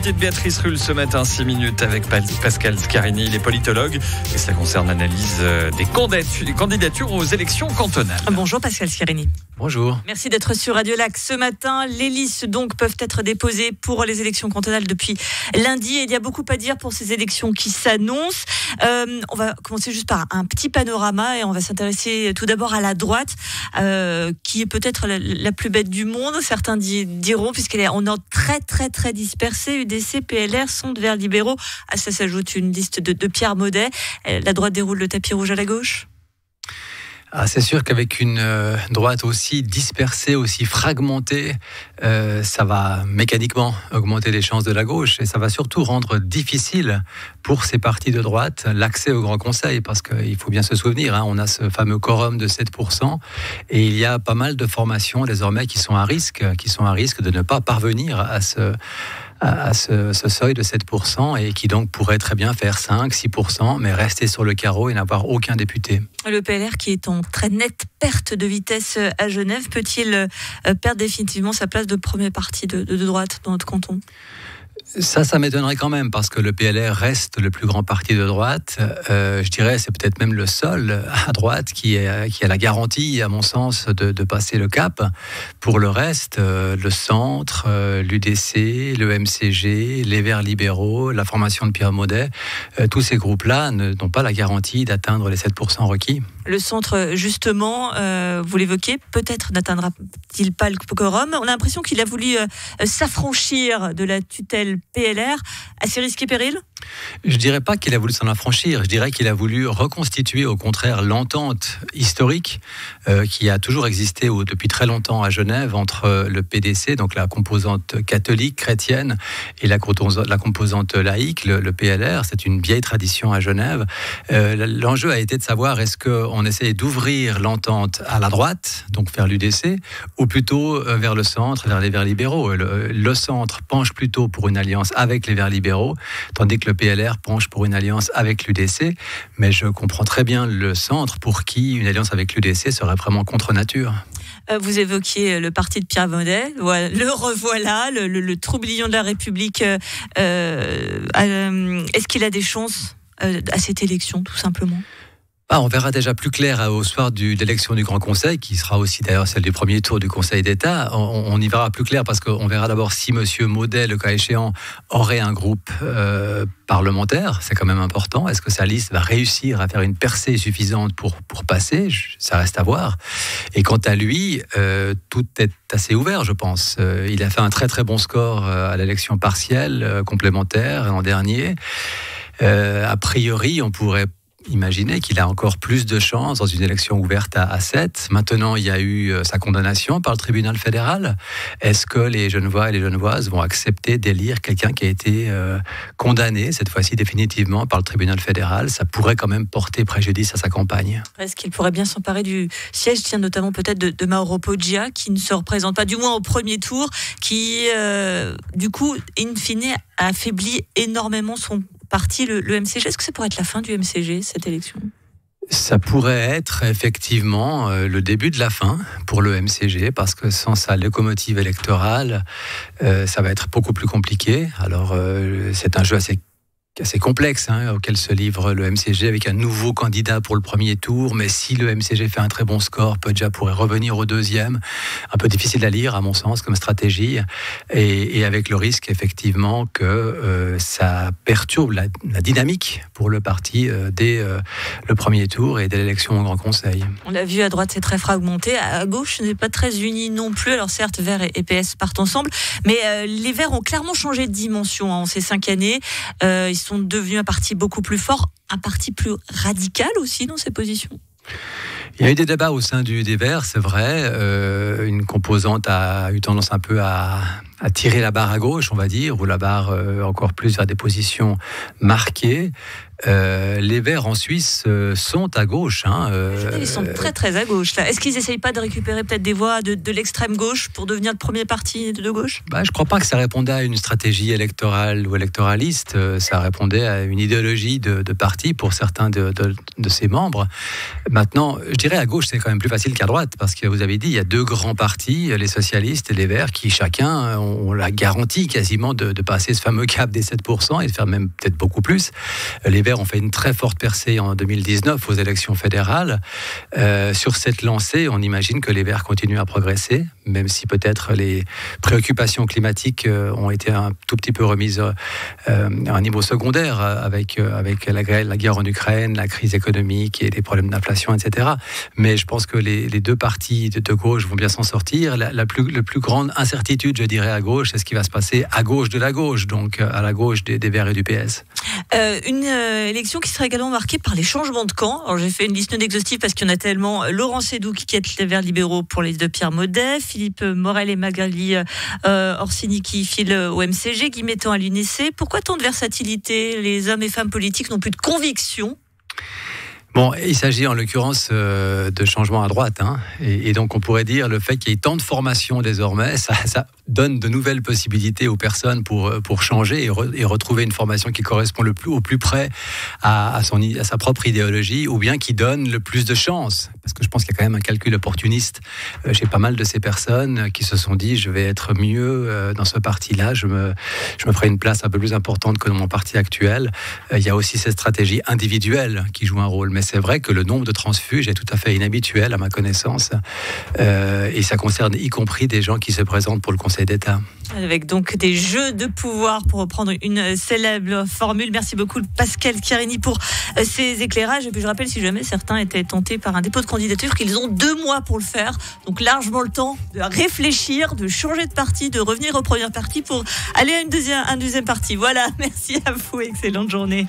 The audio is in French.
l'invité de Béatrice Rulle ce matin, 6 minutes avec Pascal Scarini, il est politologue et cela concerne l'analyse des candidatures aux élections cantonales. Bonjour Pascal Scarini. Bonjour. Merci d'être sur Radio Lac ce matin. Les listes donc peuvent être déposées pour les élections cantonales depuis lundi et il y a beaucoup à dire pour ces élections qui s'annoncent. On va commencer juste par un petit panorama et on va s'intéresser tout d'abord à la droite qui est peut-être la plus bête du monde, certains diront, puisqu'on est très dispersé. UDC, PLR, Centre, Verts libéraux. À ça s'ajoute une liste de Pierre Maudet. La droite déroule le tapis rouge à la gauche. C'est sûr qu'avec une droite aussi dispersée, aussi fragmentée, ça va mécaniquement augmenter les chances de la gauche et ça va surtout rendre difficile pour ces partis de droite l'accès au Grand Conseil, parce qu'il faut bien se souvenir, on a ce fameux quorum de 7% et il y a pas mal de formations désormais qui sont à risque de ne pas parvenir à ce seuil de 7% et qui donc pourrait très bien faire 5-6%, mais rester sur le carreau et n'avoir aucun député. Le PLR qui est en très nette perte de vitesse à Genève, peut-il perdre définitivement sa place de premier parti de droite dans notre canton ? Ça m'étonnerait quand même, parce que le PLR reste le plus grand parti de droite. Je dirais c'est peut-être même le seul à droite qui a la garantie, à mon sens, de passer le cap. Pour le reste, le centre, l'UDC, le MCG, les Verts libéraux, la formation de Pierre Maudet, tous ces groupes-là n'ont pas la garantie d'atteindre les 7% requis. Le centre, justement, vous l'évoquez, peut-être n'atteindra-t-il pas le quorum. On a l'impression qu'il a voulu s'affranchir de la tutelle PLR. Assez risqué péril ? Je dirais pas qu'il a voulu s'en affranchir, je dirais qu'il a voulu reconstituer au contraire l'entente historique qui a toujours existé depuis très longtemps à Genève entre le PDC, donc la composante catholique chrétienne, et la composante laïque, le PLR. C'est une vieille tradition à Genève. L'enjeu a été de savoir, est-ce qu'on essaie d'ouvrir l'entente à la droite, donc vers l'UDC, ou plutôt vers le centre, vers les Verts libéraux. Le centre penche plutôt pour une alliance avec les Verts libéraux, tandis que le PLR penche pour une alliance avec l'UDC, mais je comprends très bien le centre pour qui une alliance avec l'UDC serait vraiment contre nature. Vous évoquiez le parti de Pierre Maudet, le revoilà, le troublion de la République. Est-ce qu'il a des chances à cette élection, tout simplement ? On verra déjà plus clair au soir de l'élection du Grand Conseil, qui sera aussi d'ailleurs celle du premier tour du Conseil d'État. On y verra plus clair parce qu'on verra d'abord si M. Maudet, le cas échéant, aurait un groupe parlementaire. C'est quand même important. Est-ce que sa liste va réussir à faire une percée suffisante pour passer ? Ça reste à voir. Et quant à lui, tout est assez ouvert, je pense. Il a fait un très bon score à l'élection partielle complémentaire l'an dernier. A priori, on pourrait imaginez qu'il a encore plus de chances dans une élection ouverte à 7. Maintenant, il y a eu sa condamnation par le tribunal fédéral. Est-ce que les Genevois et les Genevoises vont accepter d'élire quelqu'un qui a été condamné, cette fois-ci définitivement, par le tribunal fédéral ? Ça pourrait quand même porter préjudice à sa campagne. Est-ce qu'il pourrait bien s'emparer du siège, notamment peut-être de Mauro Poggia, qui ne se représente pas, du moins au premier tour, qui, du coup, in fine, a affaibli énormément son parti, le MCG. Est-ce que ça pourrait être la fin du MCG, cette élection ? Ça pourrait être effectivement le début de la fin pour le MCG, parce que sans sa locomotive électorale, ça va être beaucoup plus compliqué. Alors, c'est un jeu assez complexe auquel se livre le MCG, avec un nouveau candidat pour le premier tour. Mais si le MCG fait un très bon score, Poggia pourrait revenir au deuxième. Un peu difficile à lire, à mon sens, comme stratégie. Et avec le risque, effectivement, que ça perturbe la dynamique pour le parti dès le premier tour et dès l'élection au Grand Conseil. On l'a vu, à droite, c'est très fragmenté. À gauche, ce n'est pas très uni non plus. Alors certes, Verts et PS partent ensemble. Mais les Verts ont clairement changé de dimension en ces 5 années. Ils sont devenus un parti beaucoup plus fort, un parti plus radical aussi dans ses positions. Il y a eu des débats au sein des Verts, c'est vrai. Une composante a eu tendance un peu à tirer la barre à gauche, on va dire, ou la barre encore plus vers des positions marquées. Les Verts en Suisse sont à gauche. Ils sont très très à gauche. Là. Est-ce qu'ils n'essayent pas de récupérer peut-être des voix de l'extrême gauche pour devenir le premier parti de gauche ? Je ne crois pas que ça répondait à une stratégie électorale ou électoraliste. Ça répondait à une idéologie de parti pour certains de ses membres. Maintenant, je dirais à gauche, c'est quand même plus facile qu'à droite, parce que vous avez dit, il y a deux grands partis, les socialistes et les Verts, qui chacun ont la garantie quasiment de passer ce fameux cap des 7% et de faire même peut-être beaucoup plus. Les Verts ont fait une très forte percée en 2019 aux élections fédérales. Sur cette lancée, on imagine que les Verts continuent à progresser, même si peut-être les préoccupations climatiques ont été un tout petit peu remises à un niveau secondaire avec la guerre en Ukraine, la crise économique et les problèmes d'inflation, etc. Mais je pense que les deux partis de gauche vont bien s'en sortir. La plus grande incertitude, je dirais, à gauche, c'est ce qui va se passer à gauche de la gauche, donc à la gauche des Verts et du PS. Une élection qui sera également marquée par les changements de camp. Alors, j'ai fait une liste non exhaustive parce qu'il y en a tellement. Laurent Sédou qui quitte les Verts libéraux pour les de Pierre Maudet, Philippe Morel et Magali Orsini qui filent au MCG, Guy Mettan à l'UNEC. Pourquoi tant de versatilité ? Les hommes et femmes politiques n'ont plus de conviction. Bon, il s'agit en l'occurrence de changements à droite, et donc on pourrait dire le fait qu'il y ait tant de formations désormais, ça donne de nouvelles possibilités aux personnes pour changer et retrouver une formation qui correspond au plus près à sa propre idéologie, ou bien qui donne le plus de chances. Parce que je pense qu'il y a quand même un calcul opportuniste chez pas mal de ces personnes qui se sont dit je vais être mieux dans ce parti-là, je me ferai une place un peu plus importante que dans mon parti actuel. Il y a aussi cette stratégie individuelle qui joue un rôle, mais c'est vrai que le nombre de transfuges est tout à fait inhabituel à ma connaissance, et ça concerne y compris des gens qui se présentent pour le Conseil d'État. Avec donc des jeux de pouvoir, pour reprendre une célèbre formule. Merci beaucoup Pascal Chiarini pour ces éclairages. Et puis je rappelle, si jamais certains étaient tentés par un dépôt de candidature, qu'ils ont 2 mois pour le faire. Donc largement le temps de réfléchir, de changer de parti, de revenir au premier parti pour aller à un deuxième parti. Voilà, merci à vous, excellente journée.